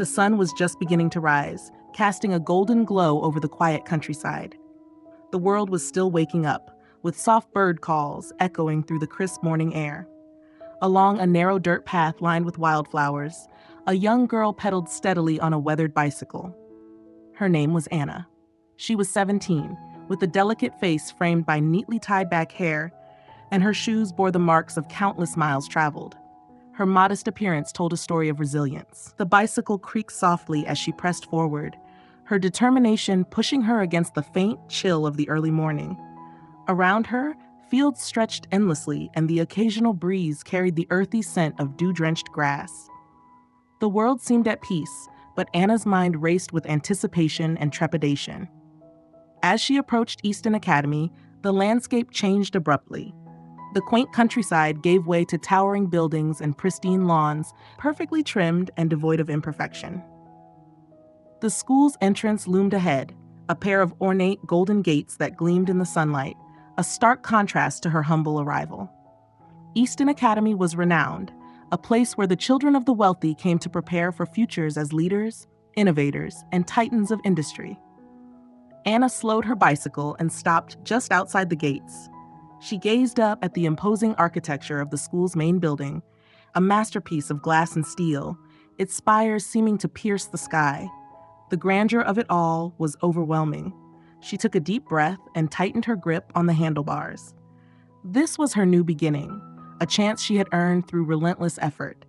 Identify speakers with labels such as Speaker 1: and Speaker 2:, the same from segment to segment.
Speaker 1: The sun was just beginning to rise, casting a golden glow over the quiet countryside. The world was still waking up, with soft bird calls echoing through the crisp morning air. Along a narrow dirt path lined with wildflowers, a young girl pedaled steadily on a weathered bicycle. Her name was Anna. She was 17, with a delicate face framed by neatly tied back hair, and her shoes bore the marks of countless miles traveled. Her modest appearance told a story of resilience. The bicycle creaked softly as she pressed forward, her determination pushing her against the faint chill of the early morning. Around her, fields stretched endlessly, and the occasional breeze carried the earthy scent of dew-drenched grass. The world seemed at peace, but Anna's mind raced with anticipation and trepidation. As she approached Easton Academy, the landscape changed abruptly. The quaint countryside gave way to towering buildings and pristine lawns, perfectly trimmed and devoid of imperfection. The school's entrance loomed ahead, a pair of ornate golden gates that gleamed in the sunlight, a stark contrast to her humble arrival. Easton Academy was renowned, a place where the children of the wealthy came to prepare for futures as leaders, innovators, and titans of industry. Anna slowed her bicycle and stopped just outside the gates. She gazed up at the imposing architecture of the school's main building, a masterpiece of glass and steel, its spires seeming to pierce the sky. The grandeur of it all was overwhelming. She took a deep breath and tightened her grip on the handlebars. This was her new beginning, a chance she had earned through relentless effort.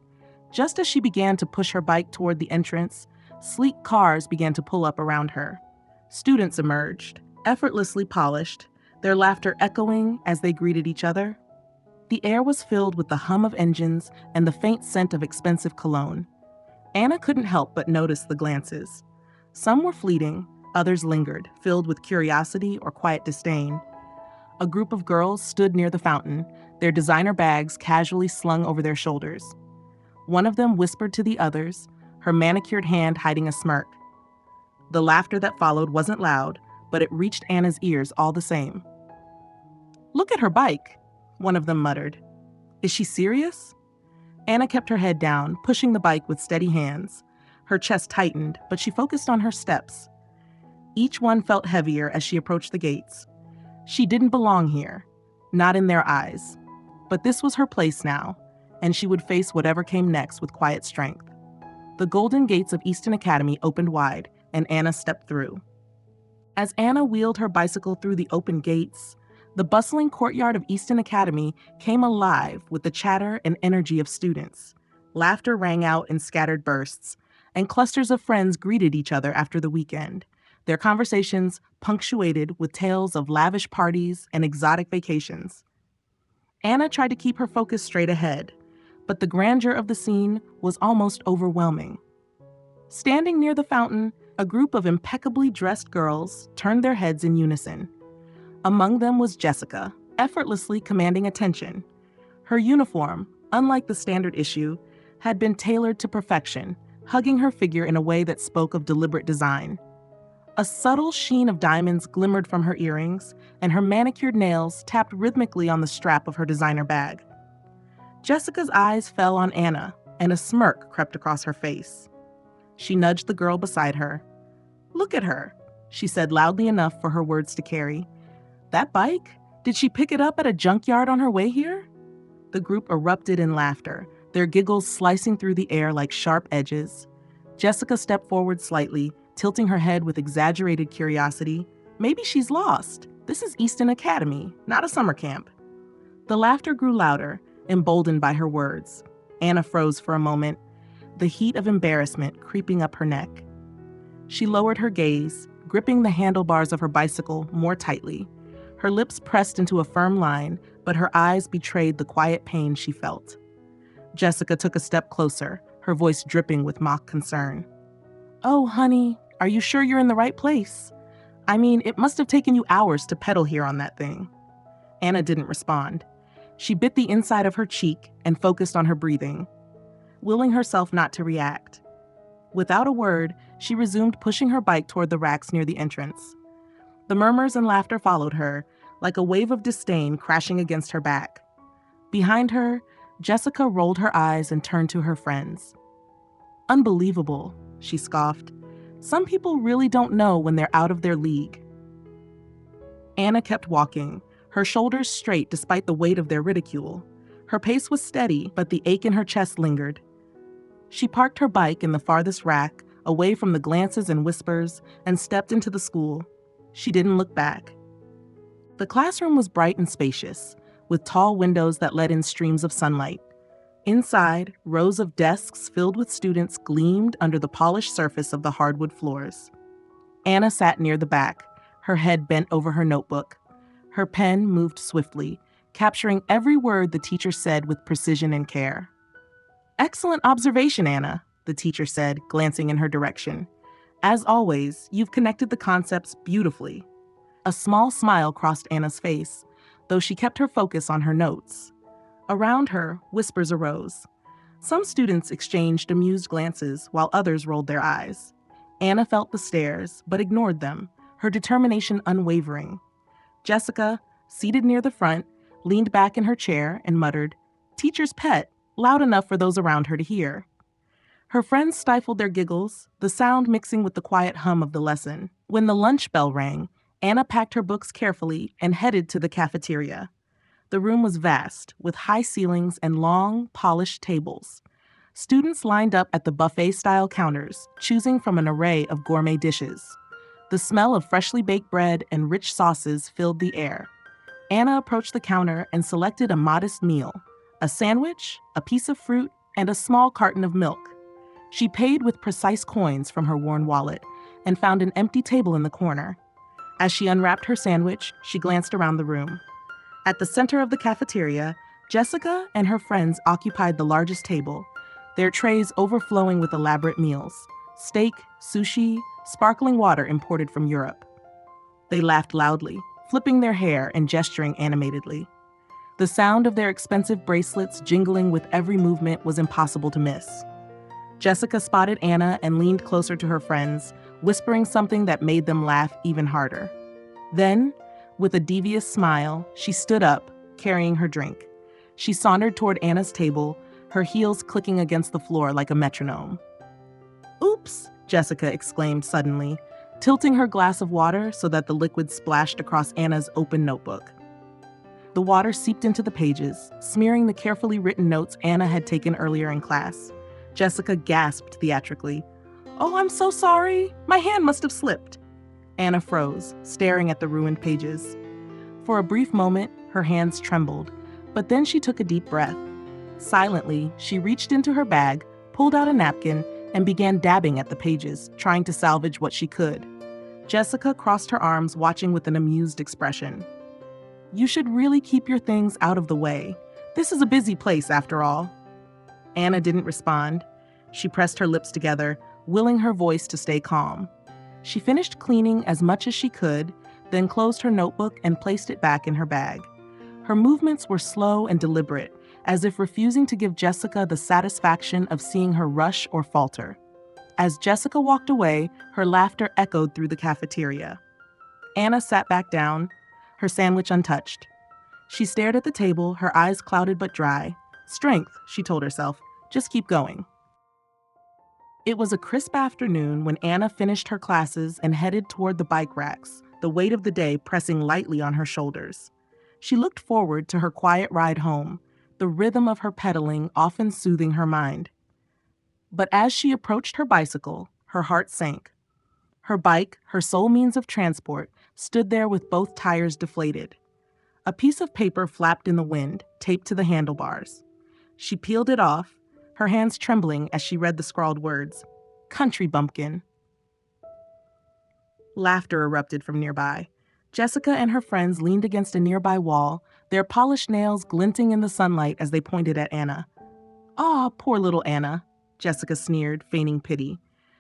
Speaker 1: Just as she began to push her bike toward the entrance, sleek cars began to pull up around her. Students emerged, effortlessly polished, their laughter echoing as they greeted each other. The air was filled with the hum of engines and the faint scent of expensive cologne. Anna couldn't help but notice the glances. Some were fleeting, others lingered, filled with curiosity or quiet disdain. A group of girls stood near the fountain, their designer bags casually slung over their shoulders. One of them whispered to the others, her manicured hand hiding a smirk. The laughter that followed wasn't loud, but it reached Anna's ears all the same. "Look at her bike," one of them muttered. "Is she serious?" Anna kept her head down, pushing the bike with steady hands. Her chest tightened, but she focused on her steps. Each one felt heavier as she approached the gates. She didn't belong here, not in their eyes. But this was her place now, and she would face whatever came next with quiet strength. The golden gates of Easton Academy opened wide, and Anna stepped through. As Anna wheeled her bicycle through the open gates, the bustling courtyard of Easton Academy came alive with the chatter and energy of students. Laughter rang out in scattered bursts, and clusters of friends greeted each other after the weekend, their conversations punctuated with tales of lavish parties and exotic vacations. Anna tried to keep her focus straight ahead, but the grandeur of the scene was almost overwhelming. Standing near the fountain, a group of impeccably dressed girls turned their heads in unison. Among them was Jessica, effortlessly commanding attention. Her uniform, unlike the standard issue, had been tailored to perfection, hugging her figure in a way that spoke of deliberate design. A subtle sheen of diamonds glimmered from her earrings, and her manicured nails tapped rhythmically on the strap of her designer bag. Jessica's eyes fell on Anna, and a smirk crept across her face. She nudged the girl beside her. "Look at her," she said loudly enough for her words to carry. "That bike? Did she pick it up at a junkyard on her way here?" The group erupted in laughter, their giggles slicing through the air like sharp edges. Jessica stepped forward slightly, tilting her head with exaggerated curiosity. "Maybe she's lost. This is Easton Academy, not a summer camp." The laughter grew louder, emboldened by her words. Anna froze for a moment, the heat of embarrassment creeping up her neck. She lowered her gaze, gripping the handlebars of her bicycle more tightly. Her lips pressed into a firm line, but her eyes betrayed the quiet pain she felt. Jessica took a step closer, her voice dripping with mock concern. "Oh, honey, are you sure you're in the right place? I mean, it must have taken you hours to pedal here on that thing." Anna didn't respond. She bit the inside of her cheek and focused on her breathing, willing herself not to react. Without a word, she resumed pushing her bike toward the racks near the entrance. The murmurs and laughter followed her, like a wave of disdain crashing against her back. Behind her, Jessica rolled her eyes and turned to her friends. "Unbelievable," she scoffed. Some people really don't know when they're out of their league. Anna kept walking, her shoulders straight despite the weight of their ridicule. Her pace was steady, but the ache in her chest lingered. She parked her bike in the farthest rack, away from the glances and whispers, and stepped into the school. She didn't look back. The classroom was bright and spacious, with tall windows that let in streams of sunlight. Inside, rows of desks filled with students gleamed under the polished surface of the hardwood floors. Anna sat near the back, her head bent over her notebook. Her pen moved swiftly, capturing every word the teacher said with precision and care. "Excellent observation, Anna," the teacher said, glancing in her direction. "As always, you've connected the concepts beautifully." A small smile crossed Anna's face, though she kept her focus on her notes. Around her, whispers arose. Some students exchanged amused glances, while others rolled their eyes. Anna felt the stares, but ignored them, her determination unwavering. Jessica, seated near the front, leaned back in her chair and muttered, "Teacher's pet," loud enough for those around her to hear. Her friends stifled their giggles, the sound mixing with the quiet hum of the lesson. When the lunch bell rang, Anna packed her books carefully and headed to the cafeteria. The room was vast, with high ceilings and long, polished tables. Students lined up at the buffet-style counters, choosing from an array of gourmet dishes. The smell of freshly baked bread and rich sauces filled the air. Anna approached the counter and selected a modest meal, a sandwich, a piece of fruit, and a small carton of milk. She paid with precise coins from her worn wallet and found an empty table in the corner. As she unwrapped her sandwich, she glanced around the room. At the center of the cafeteria, Jessica and her friends occupied the largest table, their trays overflowing with elaborate meals: steak, sushi, sparkling water imported from Europe. They laughed loudly, flipping their hair and gesturing animatedly. The sound of their expensive bracelets jingling with every movement was impossible to miss. Jessica spotted Anna and leaned closer to her friends, whispering something that made them laugh even harder. Then, with a devious smile, she stood up, carrying her drink. She sauntered toward Anna's table, her heels clicking against the floor like a metronome. "Oops," Jessica exclaimed suddenly, tilting her glass of water so that the liquid splashed across Anna's open notebook. The water seeped into the pages, smearing the carefully written notes Anna had taken earlier in class. Jessica gasped theatrically. "Oh, I'm so sorry. My hand must have slipped." Anna froze, staring at the ruined pages. For a brief moment, her hands trembled, but then she took a deep breath. Silently, she reached into her bag, pulled out a napkin, and began dabbing at the pages, trying to salvage what she could. Jessica crossed her arms, watching with an amused expression. "You should really keep your things out of the way. This is a busy place, after all." Anna didn't respond. She pressed her lips together, willing her voice to stay calm. She finished cleaning as much as she could, then closed her notebook and placed it back in her bag. Her movements were slow and deliberate, as if refusing to give Jessica the satisfaction of seeing her rush or falter. As Jessica walked away, her laughter echoed through the cafeteria. Anna sat back down, her sandwich untouched. She stared at the table, her eyes clouded but dry. "Strength," she told herself. "Just keep going." It was a crisp afternoon when Anna finished her classes and headed toward the bike racks, the weight of the day pressing lightly on her shoulders. She looked forward to her quiet ride home, the rhythm of her pedaling often soothing her mind. But as she approached her bicycle, her heart sank. Her bike, her sole means of transport, stood there with both tires deflated. A piece of paper flapped in the wind, taped to the handlebars. She peeled it off, her hands trembling as she read the scrawled words, "Country bumpkin." Laughter erupted from nearby. Jessica and her friends leaned against a nearby wall, their polished nails glinting in the sunlight as they pointed at Anna. "Aw, poor little Anna," Jessica sneered, feigning pity.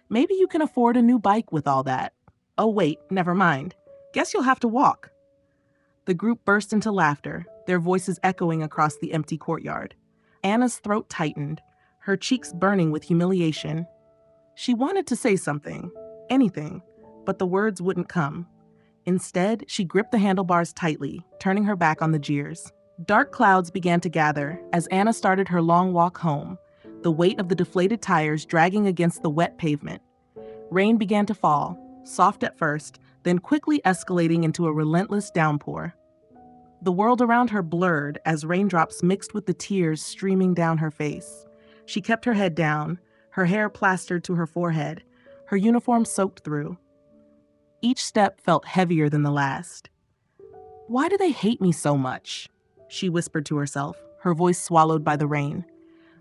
Speaker 1: "Maybe you can afford a new bike with all that. Oh wait, never mind. Guess you'll have to walk." The group burst into laughter, their voices echoing across the empty courtyard. Anna's throat tightened, her cheeks burning with humiliation. She wanted to say something, anything, but the words wouldn't come. Instead, she gripped the handlebars tightly, turning her back on the jeers. Dark clouds began to gather as Anna started her long walk home, the weight of the deflated tires dragging against the wet pavement. Rain began to fall, soft at first, then quickly escalating into a relentless downpour. The world around her blurred as raindrops mixed with the tears streaming down her face. She kept her head down, her hair plastered to her forehead, her uniform soaked through. Each step felt heavier than the last. "Why do they hate me so much?" she whispered to herself, her voice swallowed by the rain.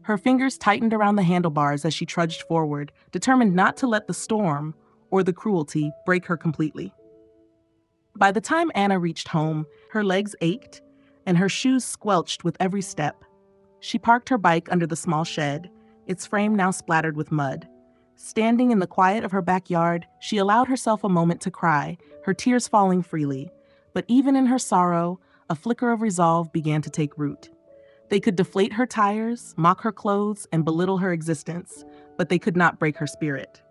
Speaker 1: Her fingers tightened around the handlebars as she trudged forward, determined not to let the storm or the cruelty break her completely. By the time Anna reached home, her legs ached and her shoes squelched with every step. She parked her bike under the small shed, its frame now splattered with mud. Standing in the quiet of her backyard, she allowed herself a moment to cry, her tears falling freely. But even in her sorrow, a flicker of resolve began to take root. They could deflate her tires, mock her clothes, and belittle her existence, but they could not break her spirit.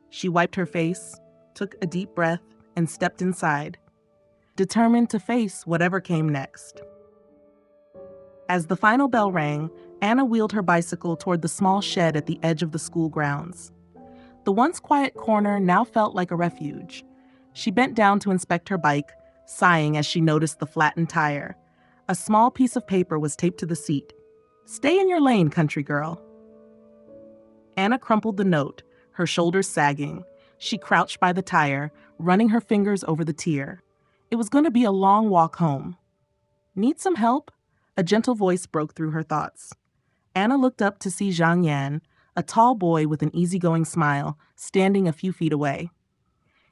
Speaker 1: She wiped her face, took a deep breath, and stepped inside, determined to face whatever came next. As the final bell rang, Anna wheeled her bicycle toward the small shed at the edge of the school grounds. The once quiet corner now felt like a refuge. She bent down to inspect her bike, sighing as she noticed the flattened tire. A small piece of paper was taped to the seat. "Stay in your lane, country girl." Anna crumpled the note, her shoulders sagging. She crouched by the tire, running her fingers over the tear. It was going to be a long walk home. "Need some help?" A gentle voice broke through her thoughts. Anna looked up to see Zhang Yan, a tall boy with an easygoing smile, standing a few feet away.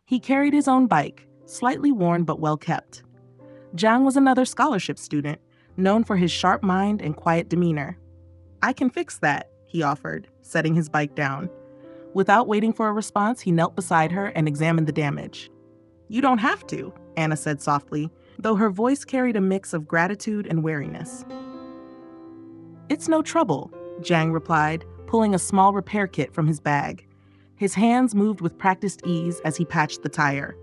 Speaker 1: He carried his own bike, slightly worn but well kept. Zhang was another scholarship student, known for his sharp mind and quiet demeanor. "I can fix that," he offered, setting his bike down. Without waiting for a response, he knelt beside her and examined the damage. "You don't have to," Anna said softly, though her voice carried a mix of gratitude and wariness. "It's no trouble," Zhang replied, pulling a small repair kit from his bag. His hands moved with practiced ease as he patched the tire.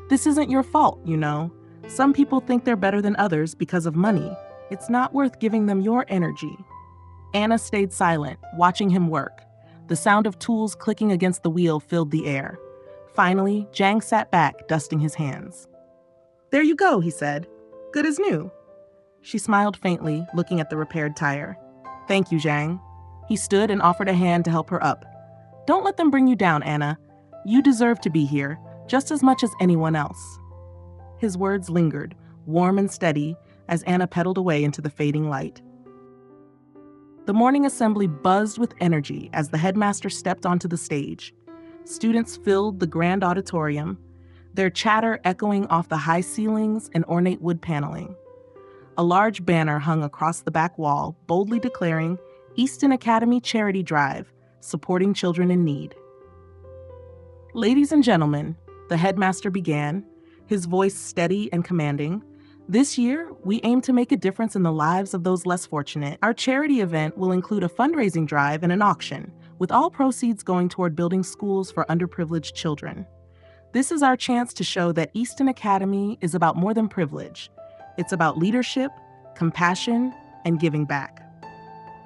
Speaker 1: "This isn't your fault, you know. Some people think they're better than others because of money. It's not worth giving them your energy." Anna stayed silent, watching him work. The sound of tools clicking against the wheel filled the air. Finally, Zhang sat back, dusting his hands. "There you go," he said. "Good as new." She smiled faintly, looking at the repaired tire. "Thank you, Zhang." He stood and offered a hand to help her up. "Don't let them bring you down, Anna. You deserve to be here, just as much as anyone else." His words lingered, warm and steady, as Anna pedaled away into the fading light. The morning assembly buzzed with energy as the headmaster stepped onto the stage. Students filled the grand auditorium, their chatter echoing off the high ceilings and ornate wood paneling. A large banner hung across the back wall, boldly declaring Easton Academy Charity Drive, supporting children in need. "Ladies and gentlemen," the headmaster began, his voice steady and commanding, "this year, we aim to make a difference in the lives of those less fortunate. Our charity event will include a fundraising drive and an auction, with all proceeds going toward building schools for underprivileged children. This is our chance to show that Easton Academy is about more than privilege. It's about leadership, compassion, and giving back."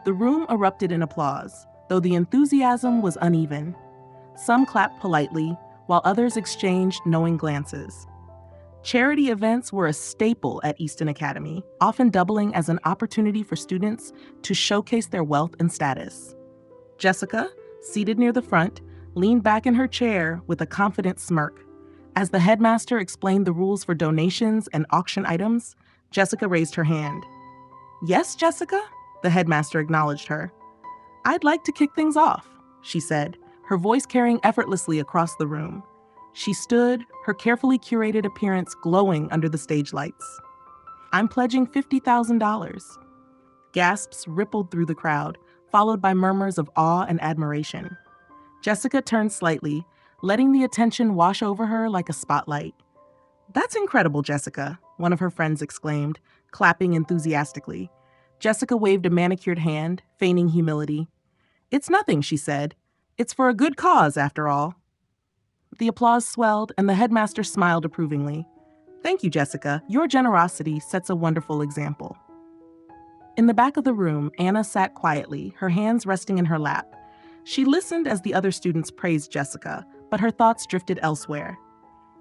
Speaker 1: The room erupted in applause, though the enthusiasm was uneven. Some clapped politely, while others exchanged knowing glances. Charity events were a staple at Easton Academy, often doubling as an opportunity for students to showcase their wealth and status. Jessica, seated near the front, leaned back in her chair with a confident smirk. As the headmaster explained the rules for donations and auction items, Jessica raised her hand. "Yes, Jessica?" The headmaster acknowledged her. "I'd like to kick things off," she said, her voice carrying effortlessly across the room. She stood, her carefully curated appearance glowing under the stage lights. "I'm pledging $50,000. Gasps rippled through the crowd, followed by murmurs of awe and admiration. Jessica turned slightly, letting the attention wash over her like a spotlight. "That's incredible, Jessica," one of her friends exclaimed, clapping enthusiastically. Jessica waved a manicured hand, feigning humility. "It's nothing," she said. "It's for a good cause, after all." The applause swelled, and the headmaster smiled approvingly. "Thank you, Jessica. Your generosity sets a wonderful example." In the back of the room, Anna sat quietly, her hands resting in her lap. She listened as the other students praised Jessica, but her thoughts drifted elsewhere.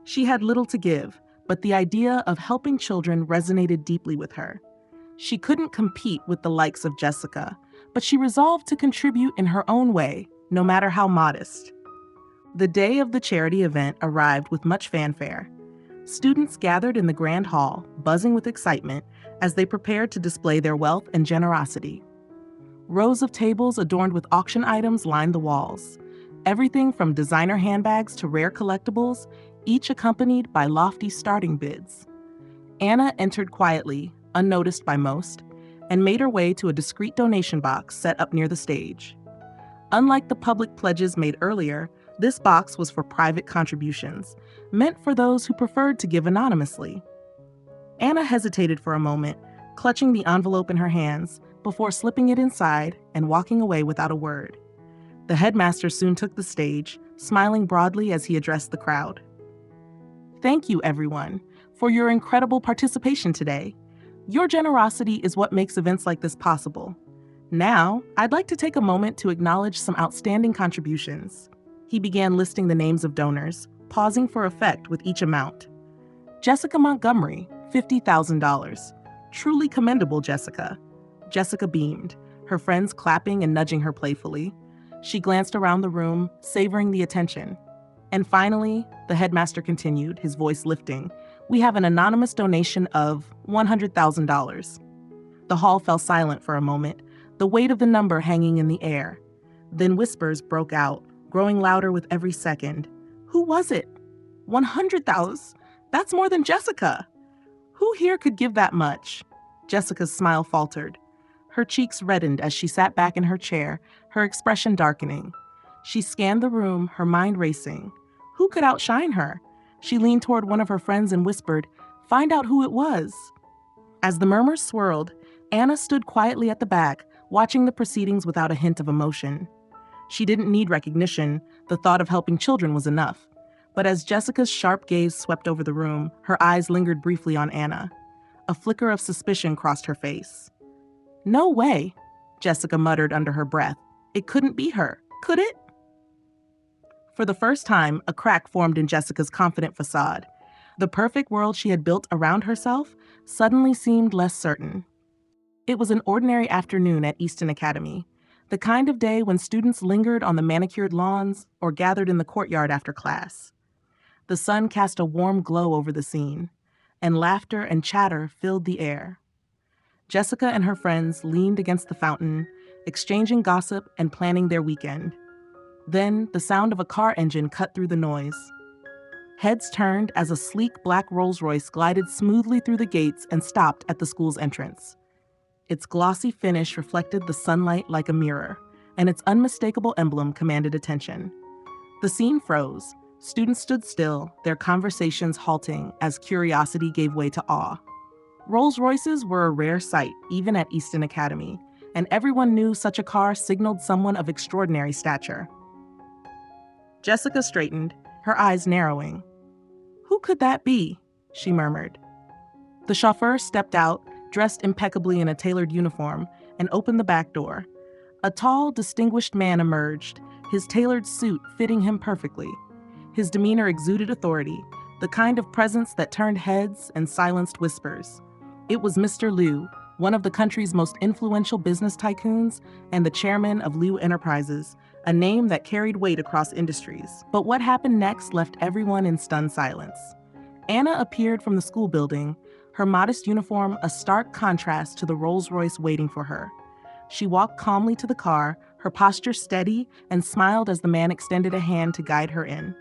Speaker 1: She had little to give, but the idea of helping children resonated deeply with her. She couldn't compete with the likes of Jessica, but she resolved to contribute in her own way, no matter how modest. The day of the charity event arrived with much fanfare. Students gathered in the grand hall, buzzing with excitement as they prepared to display their wealth and generosity. Rows of tables adorned with auction items lined the walls. Everything from designer handbags to rare collectibles, each accompanied by lofty starting bids. Anna entered quietly, unnoticed by most, and made her way to a discreet donation box set up near the stage. Unlike the public pledges made earlier, this box was for private contributions, meant for those who preferred to give anonymously. Anna hesitated for a moment, clutching the envelope in her hands, before slipping it inside and walking away without a word. The headmaster soon took the stage, smiling broadly as he addressed the crowd. Thank you, everyone, for your incredible participation today. Your generosity is what makes events like this possible. Now, I'd like to take a moment to acknowledge some outstanding contributions. He began listing the names of donors, pausing for effect with each amount. Jessica Montgomery, $50,000. Truly commendable, Jessica. Jessica beamed, her friends clapping and nudging her playfully. She glanced around the room, savoring the attention. And finally, the headmaster continued, his voice lifting, we have an anonymous donation of $100,000. The hall fell silent for a moment, the weight of the number hanging in the air. Then whispers broke out, growing louder with every second. Who was it? 100,000? That's more than Jessica. Who here could give that much? Jessica's smile faltered. Her cheeks reddened as she sat back in her chair, her expression darkening. She scanned the room, her mind racing. Who could outshine her? She leaned toward one of her friends and whispered, "Find out who it was." As the murmurs swirled, Anna stood quietly at the back, watching the proceedings without a hint of emotion. She didn't need recognition, the thought of helping children was enough. But as Jessica's sharp gaze swept over the room, her eyes lingered briefly on Anna. A flicker of suspicion crossed her face. "No way," Jessica muttered under her breath. "It couldn't be her, could it?" For the first time, a crack formed in Jessica's confident facade. The perfect world she had built around herself suddenly seemed less certain. It was an ordinary afternoon at Easton Academy, the kind of day when students lingered on the manicured lawns or gathered in the courtyard after class. The sun cast a warm glow over the scene, and laughter and chatter filled the air. Jessica and her friends leaned against the fountain, exchanging gossip and planning their weekend. Then, the sound of a car engine cut through the noise. Heads turned as a sleek black Rolls-Royce glided smoothly through the gates and stopped at the school's entrance. Its glossy finish reflected the sunlight like a mirror, and its unmistakable emblem commanded attention. The scene froze. Students stood still, their conversations halting as curiosity gave way to awe. Rolls-Royces were a rare sight, even at Easton Academy, and everyone knew such a car signaled someone of extraordinary stature. Jessica straightened, her eyes narrowing. "Who could that be?" she murmured. The chauffeur stepped out, dressed impeccably in a tailored uniform, and opened the back door. A tall, distinguished man emerged, his tailored suit fitting him perfectly. His demeanor exuded authority, the kind of presence that turned heads and silenced whispers. It was Mr. Liu, one of the country's most influential business tycoons and the chairman of Liu Enterprises, a name that carried weight across industries. But what happened next left everyone in stunned silence. Anna appeared from the school building, her modest uniform a stark contrast to the Rolls-Royce waiting for her. She walked calmly to the car, her posture steady, and smiled as the man extended a hand to guide her in.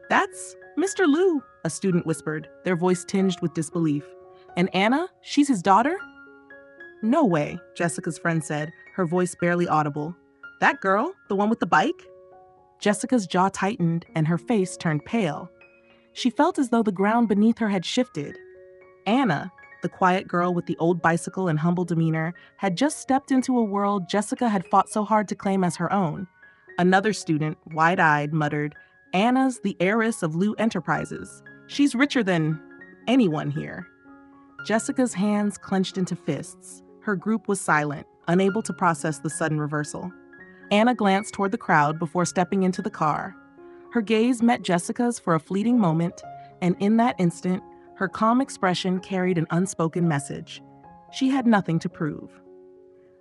Speaker 1: "That's Mr. Liu," a student whispered, their voice tinged with disbelief. "And Anna, she's his daughter?" "No way," Jessica's friend said, her voice barely audible. "That girl, the one with the bike?" Jessica's jaw tightened and her face turned pale. She felt as though the ground beneath her had shifted. Anna, the quiet girl with the old bicycle and humble demeanor, had just stepped into a world Jessica had fought so hard to claim as her own. Another student, wide-eyed, muttered, "Anna's the heiress of Liu Enterprises. She's richer than anyone here." Jessica's hands clenched into fists. Her group was silent, unable to process the sudden reversal. Anna glanced toward the crowd before stepping into the car. Her gaze met Jessica's for a fleeting moment, and in that instant, her calm expression carried an unspoken message. She had nothing to prove.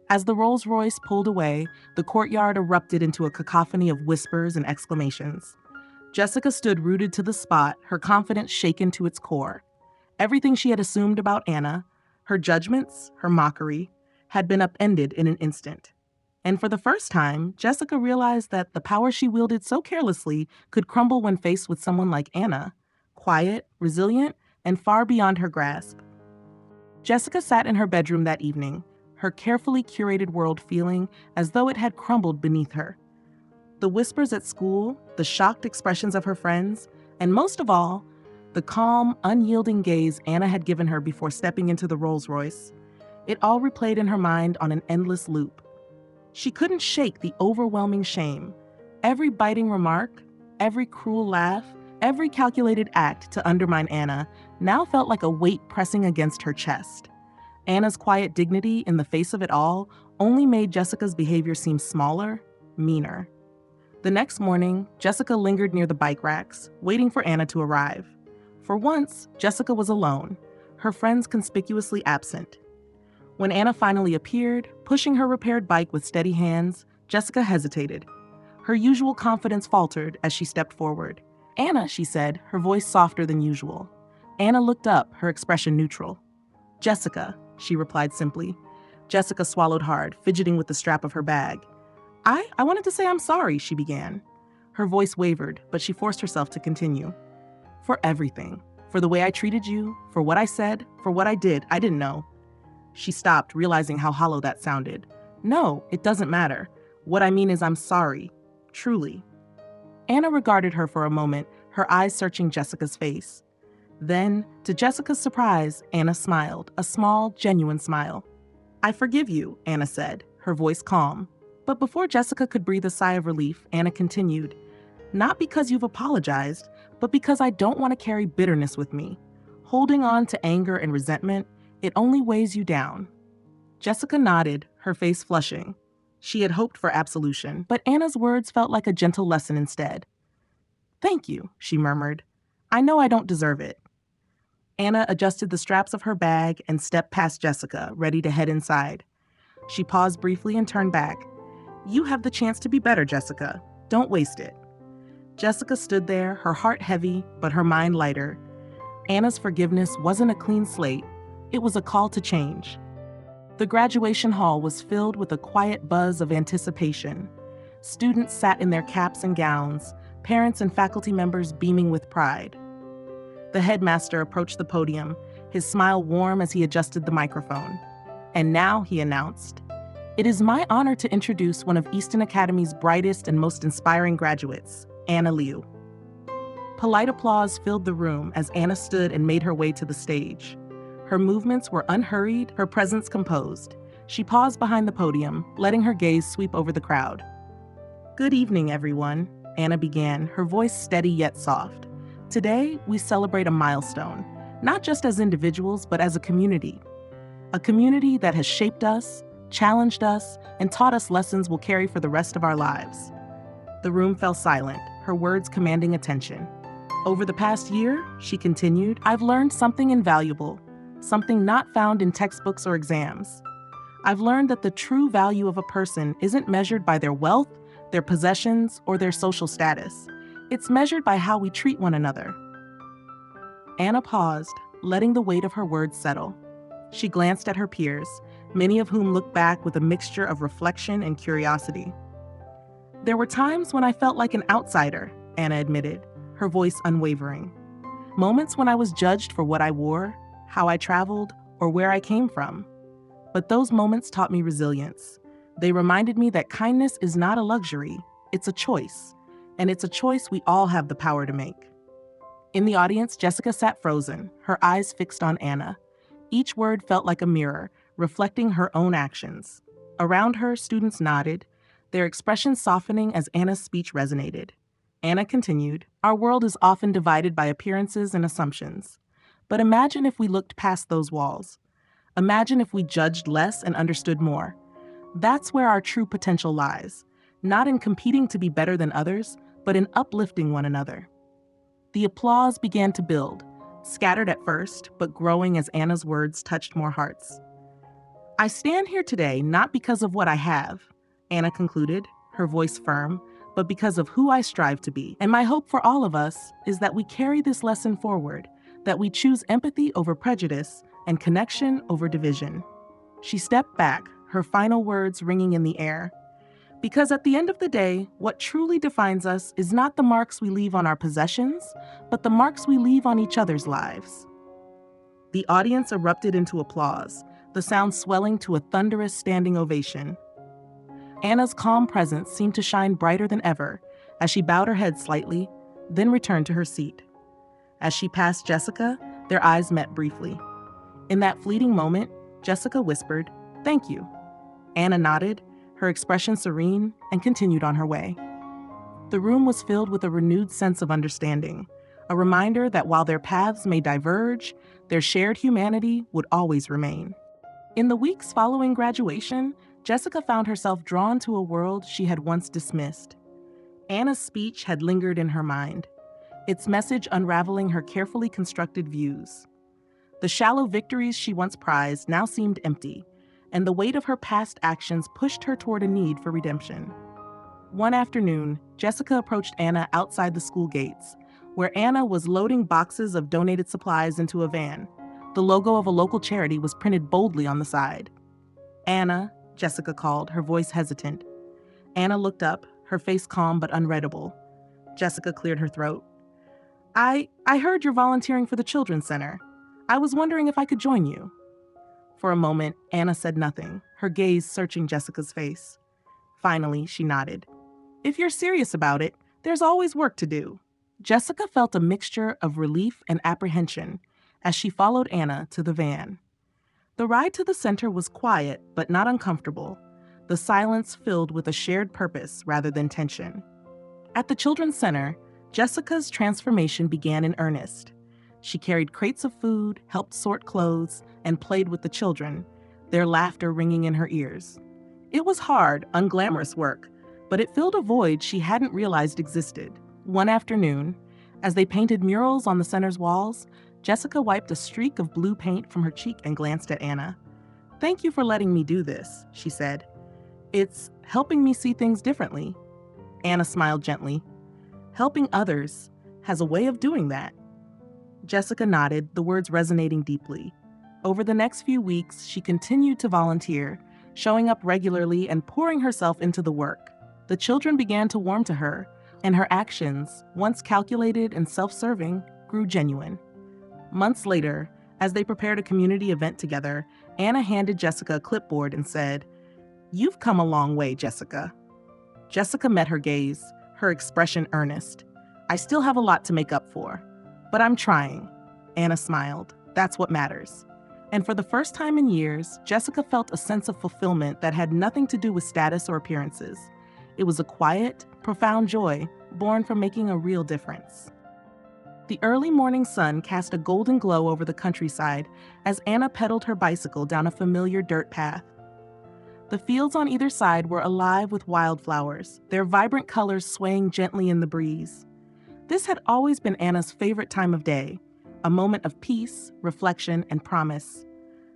Speaker 1: As the Rolls-Royce pulled away, the courtyard erupted into a cacophony of whispers and exclamations. Jessica stood rooted to the spot, her confidence shaken to its core. Everything she had assumed about Anna, her judgments, her mockery, had been upended in an instant. And for the first time, Jessica realized that the power she wielded so carelessly could crumble when faced with someone like Anna, quiet, resilient, and far beyond her grasp. Jessica sat in her bedroom that evening, her carefully curated world feeling as though it had crumbled beneath her. The whispers at school, the shocked expressions of her friends, and most of all, the calm, unyielding gaze Anna had given her before stepping into the Rolls-Royce. It all replayed in her mind on an endless loop. She couldn't shake the overwhelming shame. Every biting remark, every cruel laugh, every calculated act to undermine Anna now felt like a weight pressing against her chest. Anna's quiet dignity in the face of it all only made Jessica's behavior seem smaller, meaner. The next morning, Jessica lingered near the bike racks, waiting for Anna to arrive. For once, Jessica was alone, her friends conspicuously absent. When Anna finally appeared, pushing her repaired bike with steady hands, Jessica hesitated. Her usual confidence faltered as she stepped forward. "Anna," she said, her voice softer than usual. Anna looked up, her expression neutral. "Jessica," she replied simply. Jessica swallowed hard, fidgeting with the strap of her bag. I wanted to say I'm sorry," she began. Her voice wavered, but she forced herself to continue. "For everything. For the way I treated you, for what I said, for what I did, I didn't know." She stopped, realizing how hollow that sounded. "No, it doesn't matter. What I mean is I'm sorry. Truly." Anna regarded her for a moment, her eyes searching Jessica's face. Then, to Jessica's surprise, Anna smiled, a small, genuine smile. "I forgive you," Anna said, her voice calm. But before Jessica could breathe a sigh of relief, Anna continued, "Not because you've apologized, but because I don't want to carry bitterness with me. Holding on to anger and resentment, it only weighs you down." Jessica nodded, her face flushing. She had hoped for absolution, but Anna's words felt like a gentle lesson instead. "Thank you," she murmured. "I know I don't deserve it." Anna adjusted the straps of her bag and stepped past Jessica, ready to head inside. She paused briefly and turned back. "You have the chance to be better, Jessica. Don't waste it." Jessica stood there, her heart heavy, but her mind lighter. Anna's forgiveness wasn't a clean slate. It was a call to change. The graduation hall was filled with a quiet buzz of anticipation. Students sat in their caps and gowns, parents and faculty members beaming with pride. The headmaster approached the podium, his smile warm as he adjusted the microphone. "And now," he announced, "it is my honor to introduce one of Easton Academy's brightest and most inspiring graduates, Anna Liu." Polite applause filled the room as Anna stood and made her way to the stage. Her movements were unhurried, her presence composed. She paused behind the podium, letting her gaze sweep over the crowd. "Good evening, everyone," Anna began, her voice steady yet soft. "Today, we celebrate a milestone, not just as individuals, but as a community. A community that has shaped us, challenged us, and taught us lessons we'll carry for the rest of our lives." The room fell silent, her words commanding attention. "Over the past year," she continued, "I've learned something invaluable, something not found in textbooks or exams. I've learned that the true value of a person isn't measured by their wealth, their possessions, or their social status. It's measured by how we treat one another." Anna paused, letting the weight of her words settle. She glanced at her peers, many of whom looked back with a mixture of reflection and curiosity. "There were times when I felt like an outsider," Anna admitted, her voice unwavering. "Moments when I was judged for what I wore, how I traveled, or where I came from. But those moments taught me resilience. They reminded me that kindness is not a luxury, it's a choice, and it's a choice we all have the power to make." In the audience, Jessica sat frozen, her eyes fixed on Anna. Each word felt like a mirror, reflecting her own actions. Around her, students nodded, their expressions softening as Anna's speech resonated. Anna continued, "Our world is often divided by appearances and assumptions. But imagine if we looked past those walls. Imagine if we judged less and understood more. That's where our true potential lies. not in competing to be better than others, but in uplifting one another. The applause began to build, scattered at first, but growing as Anna's words touched more hearts. I stand here today not because of what I have, Anna concluded, her voice firm, but because of who I strive to be. And my hope for all of us is that we carry this lesson forward, that we choose empathy over prejudice and connection over division. She stepped back, her final words ringing in the air. Because at the end of the day, what truly defines us is not the marks we leave on our possessions, but the marks we leave on each other's lives. The audience erupted into applause, the sound swelling to a thunderous standing ovation. Anna's calm presence seemed to shine brighter than ever as she bowed her head slightly, then returned to her seat. As she passed Jessica, their eyes met briefly. In that fleeting moment, Jessica whispered, "Thank you." Anna nodded, her expression serene, and continued on her way. The room was filled with a renewed sense of understanding, a reminder that while their paths may diverge, their shared humanity would always remain. In the weeks following graduation, Jessica found herself drawn to a world she had once dismissed. Anna's speech had lingered in her mind, its message unraveling her carefully constructed views. The shallow victories she once prized now seemed empty, and the weight of her past actions pushed her toward a need for redemption. One afternoon, Jessica approached Anna outside the school gates, where Anna was loading boxes of donated supplies into a van. The logo of a local charity was printed boldly on the side. "Anna," Jessica called, her voice hesitant. Anna looked up, her face calm but unreadable. Jessica cleared her throat. I heard you're volunteering for the Children's Center. I was wondering if I could join you." For a moment, Anna said nothing, her gaze searching Jessica's face. Finally, she nodded. "If you're serious about it, there's always work to do." Jessica felt a mixture of relief and apprehension as she followed Anna to the van. The ride to the center was quiet but not uncomfortable, the silence filled with a shared purpose rather than tension. At the Children's Center, Jessica's transformation began in earnest. She carried crates of food, helped sort clothes, and played with the children, their laughter ringing in her ears. It was hard, unglamorous work, but it filled a void she hadn't realized existed. One afternoon, as they painted murals on the center's walls, Jessica wiped a streak of blue paint from her cheek and glanced at Anna. "Thank you for letting me do this," she said. "It's helping me see things differently." Anna smiled gently. "Helping others has a way of doing that." Jessica nodded, the words resonating deeply. Over the next few weeks, she continued to volunteer, showing up regularly and pouring herself into the work. The children began to warm to her, and her actions, once calculated and self-serving, grew genuine. Months later, as they prepared a community event together, Anna handed Jessica a clipboard and said, "You've come a long way, Jessica." Jessica met her gaze, her expression earnest. "I still have a lot to make up for, but I'm trying." Anna smiled. "That's what matters." And for the first time in years, Jessica felt a sense of fulfillment that had nothing to do with status or appearances. It was a quiet, profound joy born from making a real difference. The early morning sun cast a golden glow over the countryside as Anna pedaled her bicycle down a familiar dirt path. The fields on either side were alive with wildflowers, their vibrant colors swaying gently in the breeze. This had always been Anna's favorite time of day, a moment of peace, reflection, and promise.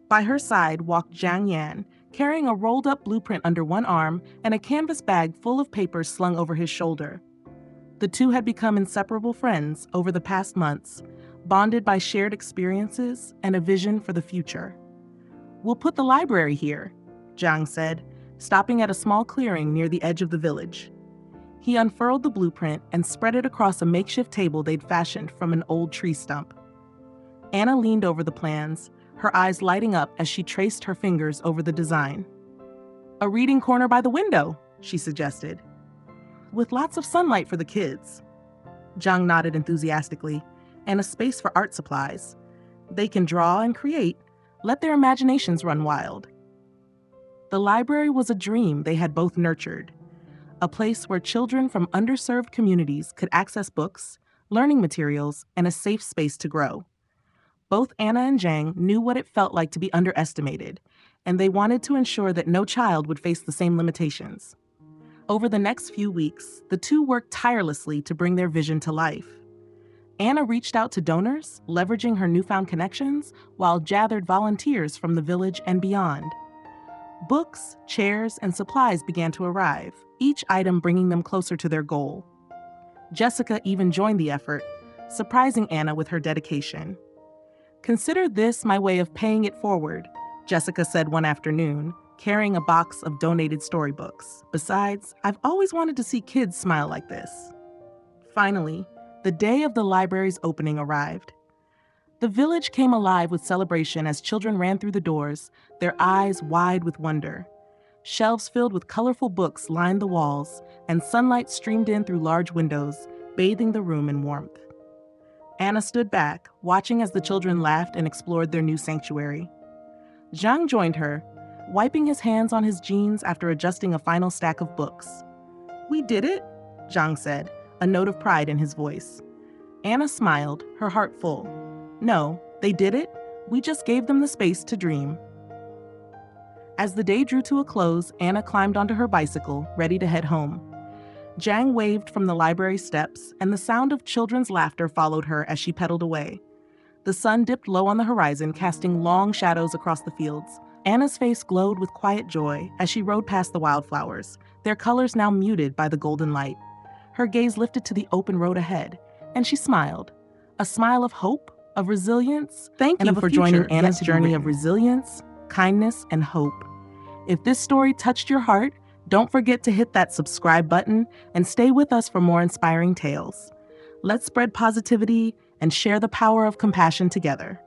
Speaker 1: By her side walked Jiang Yan, carrying a rolled-up blueprint under one arm and a canvas bag full of papers slung over his shoulder. The two had become inseparable friends over the past months, bonded by shared experiences and a vision for the future. "We'll put the library here," Jiang said, stopping at a small clearing near the edge of the village. He unfurled the blueprint and spread it across a makeshift table they'd fashioned from an old tree stump. Anna leaned over the plans, her eyes lighting up as she traced her fingers over the design. "A reading corner by the window," she suggested. "With lots of sunlight for the kids." Jiang nodded enthusiastically, "and a space for art supplies. They can draw and create, let their imaginations run wild." The library was a dream they had both nurtured, a place where children from underserved communities could access books, learning materials, and a safe space to grow. Both Anna and Jiang knew what it felt like to be underestimated, and they wanted to ensure that no child would face the same limitations. Over the next few weeks, the two worked tirelessly to bring their vision to life. Anna reached out to donors, leveraging her newfound connections, while gathered volunteers from the village and beyond. Books, chairs, and supplies began to arrive, each item bringing them closer to their goal. Jessica even joined the effort, surprising Anna with her dedication. "Consider this my way of paying it forward," Jessica said one afternoon, carrying a box of donated storybooks. "Besides, I've always wanted to see kids smile like this." Finally, the day of the library's opening arrived. The village came alive with celebration as children ran through the doors, their eyes wide with wonder. Shelves filled with colorful books lined the walls, and sunlight streamed in through large windows, bathing the room in warmth. Anna stood back, watching as the children laughed and explored their new sanctuary. Zhang joined her, wiping his hands on his jeans after adjusting a final stack of books. "We did it," Zhang said, a note of pride in his voice. Anna smiled, her heart full. "No, they did it. We just gave them the space to dream." As the day drew to a close, Anna climbed onto her bicycle, ready to head home. Zhang waved from the library steps, and the sound of children's laughter followed her as she pedaled away. The sun dipped low on the horizon, casting long shadows across the fields. Anna's face glowed with quiet joy as she rode past the wildflowers, their colors now muted by the golden light. Her gaze lifted to the open road ahead, and she smiled. A smile of hope, of resilience. Thank you for joining Anna's journey of resilience, kindness, and hope. If this story touched your heart, don't forget to hit that subscribe button and stay with us for more inspiring tales. Let's spread positivity and share the power of compassion together.